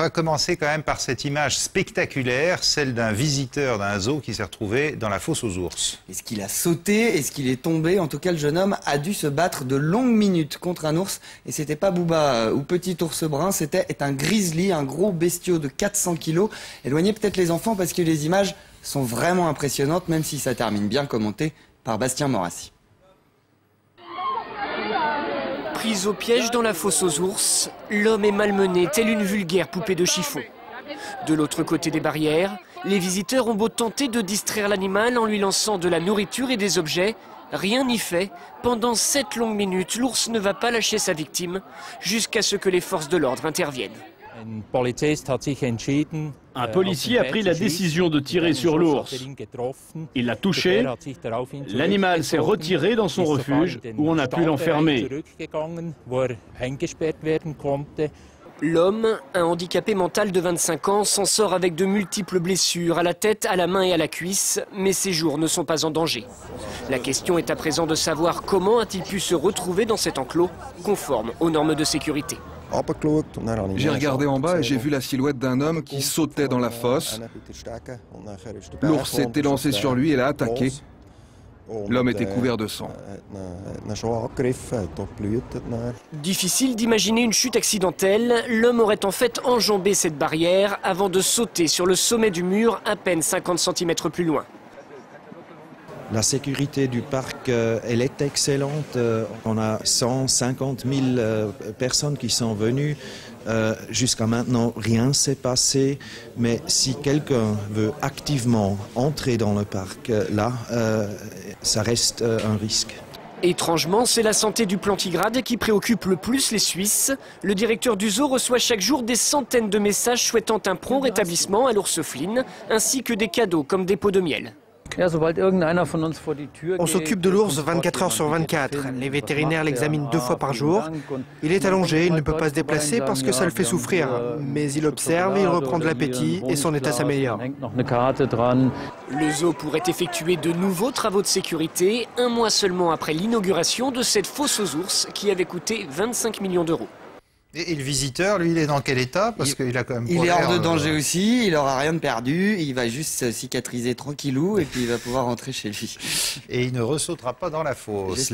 va commencer quand même par cette image spectaculaire, celle d'un visiteur d'un zoo qui s'est retrouvé dans la fosse aux ours. Est-ce qu'il a sauté? Est-ce qu'il est tombé? En tout cas, le jeune homme a dû se battre de longues minutes contre un ours. Et c'était pas Bouba ou petit ours brun, c'était un grizzly, un gros bestiau de 400 kilos. Éloignez peut-être les enfants parce que les images sont vraiment impressionnantes, même si ça termine bien commenté par Bastien Morassi. Pris au piège dans la fosse aux ours, l'homme est malmené tel une vulgaire poupée de chiffon. De l'autre côté des barrières, les visiteurs ont beau tenter de distraire l'animal en lui lançant de la nourriture et des objets, rien n'y fait. Pendant 7 longues minutes, l'ours ne va pas lâcher sa victime jusqu'à ce que les forces de l'ordre interviennent. Un policier a pris la décision de tirer sur l'ours. Il l'a touché. L'animal s'est retiré dans son refuge où on a pu l'enfermer. L'homme, un handicapé mental de 25 ans, s'en sort avec de multiples blessures à la tête, à la main et à la cuisse, mais ses jours ne sont pas en danger. La question est à présent de savoir comment a-t-il pu se retrouver dans cet enclos, conforme aux normes de sécurité. J'ai regardé en bas et j'ai vu la silhouette d'un homme qui sautait dans la fosse. L'ours s'est élancé sur lui et l'a attaqué. L'homme était couvert de sang. Difficile d'imaginer une chute accidentelle. L'homme aurait en fait enjambé cette barrière avant de sauter sur le sommet du mur à peine 50 cm plus loin. La sécurité du parc, elle est excellente. On a 150 000 personnes qui sont venues. Jusqu'à maintenant, rien ne s'est passé. Mais si quelqu'un veut activement entrer dans le parc, là, ça reste un risque. Étrangement, c'est la santé du plantigrade qui préoccupe le plus les Suisses. Le directeur du zoo reçoit chaque jour des centaines de messages souhaitant un prompt rétablissement à l'ours Flynn, ainsi que des cadeaux comme des pots de miel. On s'occupe de l'ours 24 heures sur 24. Les vétérinaires l'examinent 2 fois par jour. Il est allongé, il ne peut pas se déplacer parce que ça le fait souffrir. Mais il observe, il reprend de l'appétit et son état s'améliore. Le zoo pourrait effectuer de nouveaux travaux de sécurité, 1 mois seulement après l'inauguration de cette fosse aux ours qui avait coûté 25 millions d'euros. Et le visiteur, lui, il est dans quel état? Parce qu'il a quand même. Il est hors de danger aussi, il n'aura rien de perdu, il va juste cicatriser tranquillou et puis il va pouvoir rentrer chez lui. Et il ne ressautera pas dans la fosse.